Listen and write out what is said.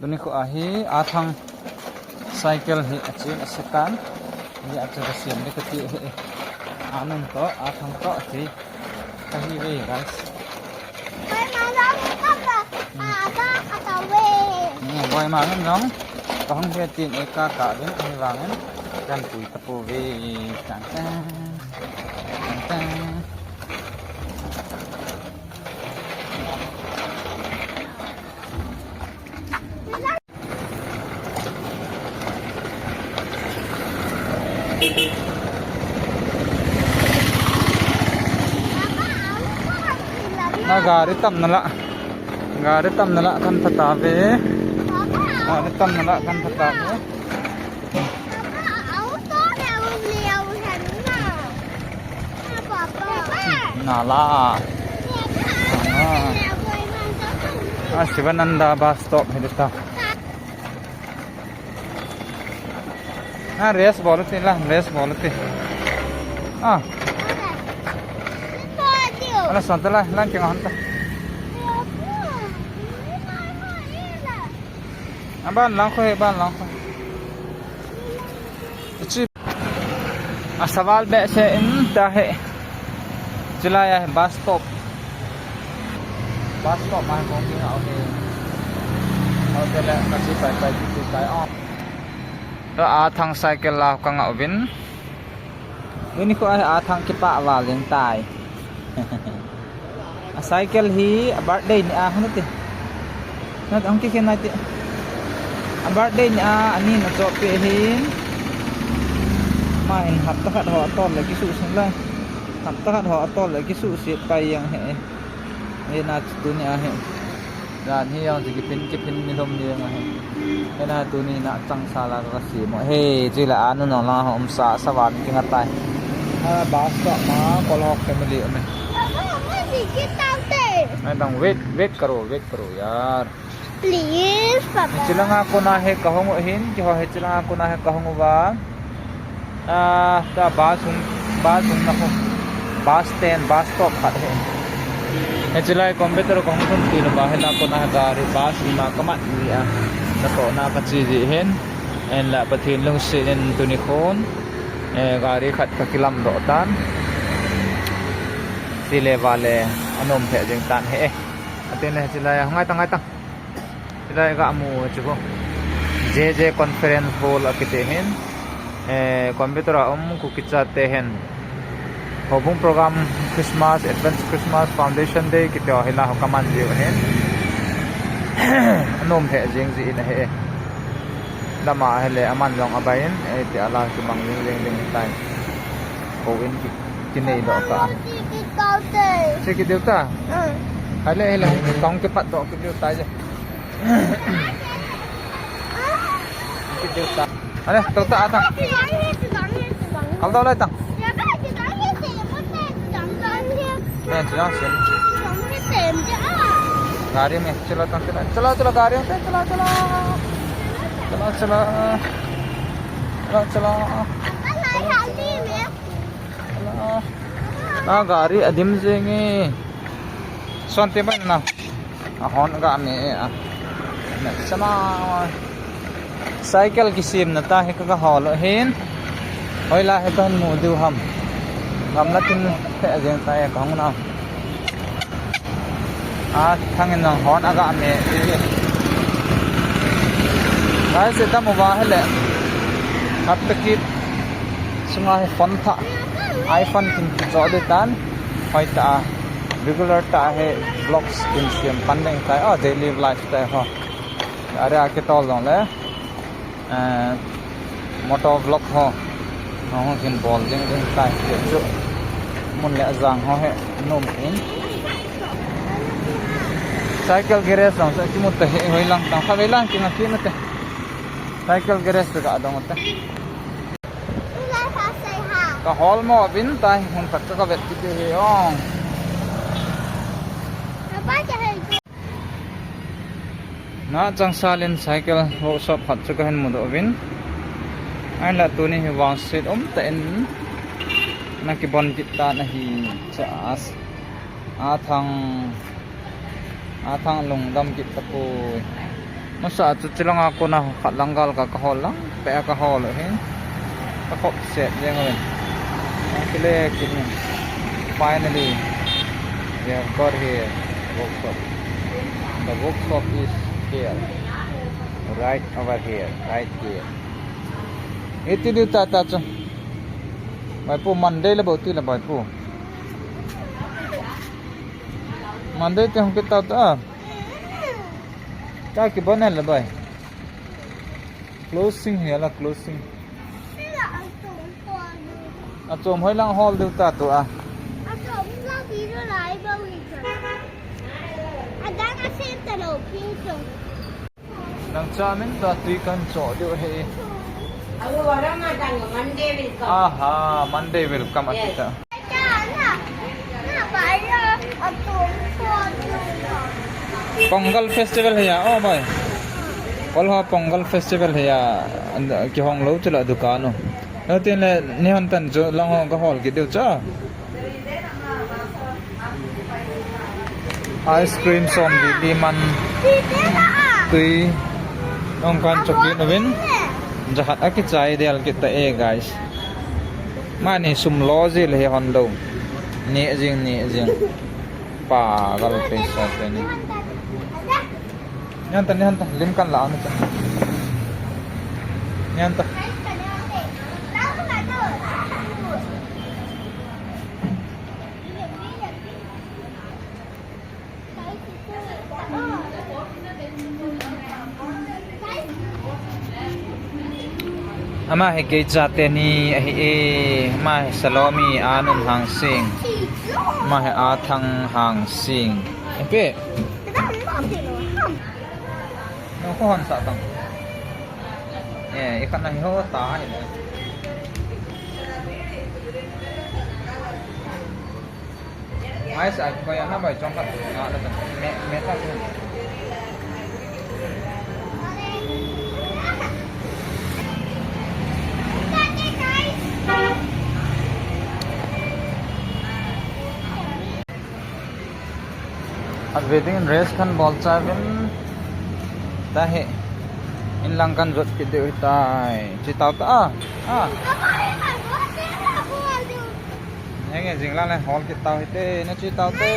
Tuni ko ahi athang cycle hi achin asekan ni acha siam ni kati anun to athang to hi kahi we guys boy ma ngam nong tong he tin eka ka den ni wangen kan pui tapu we tang tang tang na gari tam nala kan patabe gari tam nala kan patabe nala Sivananda bus stop hidita race bolati la race bolati ala santala lang keng hanta ban lang ko chi asawal be se in ta he chilaya bus stop mai kong ki hao he la kasi pai ki kai on to a thang cycle la ka ngau bin ini ko a thang ki pa wa leng tai a cycle hi a birthday ni a hanute nat ang ki kenai ti a birthday ni a ani na cho pe hin mai hap ta hat ho ton le ki su sing lai hap ta hat ho ton le ki su si pai yang he na tu ni a he dan hi yang ki pin ni lom ni nga he na tu ni na chang sala ka si mo he ji la anu no la hom sa sawan ki ngatai bus stop ma kolok family me मैं दंग वेट करो यार प्लीज पापा चिलंगा को ना है कहूँ हिन कि हो है चिलंगा को ना है कहूँ बा ता बास ना हो बास स्टॉप खाते हैं चिल्लाए कंप्यूटर कहूँ तुम तीन बा है ना को ना है गाड़ी बास ना कमात लिया ना को ना पची जी हिन एन ला पथिन लुंग से एन तुनिकोन गाड़ी खत किलम दोतान sile vale anom phe jeng tan he atene chilai ngai tang chilai ga mu chuko JJ conference hall akite hen computer ku kichate hen hobung program Christmas advanced Christmas foundation day kito hila hokaman je hen anom phe jeng ji in he lama hele aman long abain ti ala kimang ling tai kovin kinai do ka Sige Deota. Hele tong ke pat do ke Deota je. Ke Deota. Ale Deota atang. Al do lai tang. Nen chila sen. Gari में चला तंग चला गाड़ी में चला ना गाड़ी अदिम जेंगे सोनते बन ना हॉर्न का में समा साइकिल की सीम नता है का हॉल हेन होइला है तो मुदु हम ना तिन पे जें ता है कहूं ना थंग न हॉर्न आगा में गाय से तम वा है ले अब तक सुना है फोन था iPhone kin cho de tan hoi ta regular ta he vlogs in siam pandeng tai daily lifestyle ho are a ke tol dong le moto vlog ho kin bol ding tai ke chu mun le jang ho he nom in cycle garage dong sa kimut te hoi lang tang kha lang kin ki na te cycle garage ka dong te ka hall mo bin tai hun tak ka vet ki he ong na chang salin cycle ho shop phat chu ka hen mu do bin ai la tu ni hi wang sit ta en na ki bon ki ta na hi cha as a thang lung dam ki ta ko masa chu chilang ako na khalanggal ka kahol lang pe ka hol he ka khop set jeng wen kile kin finally we have got here workshop. The workshop is here, right over here, right here. Itu dia tata tu. Mai pu Monday la bauti la bai pu. Monday tu hum kita ta. Ka ki banal la bai. Closing here la closing. Achom hoi lang hall du ta tu a. Nang chamin ta tui kan cho du he. Aha, Monday will come at kita. Pongal festival है ओ भाई कल हा पोंगल फेस्टिवल है या कि होंग लो चला दुकानो न तीन ले निहन तन जो लंग हो का हॉल के देउ चा आइसक्रीम सोम दी मन तुई नों kan chocolate Naveen jahat aki chai del kita guys mani sum lozil he hon lo ni jing pa gal pesa tani yan tan lim kan la anu tan yan ta ama he ke jate ni he ma salomi anun hang sing ma he a thang hang sing pe no ko hon sa tang ikan na ho ta he ai sa ko ya na bai chong ka na la me ta at wedding dress kan bolcha bin ta he in lang kan jot ki de tai chi tao ta nghe jing la hol ki tao he te na chi tao te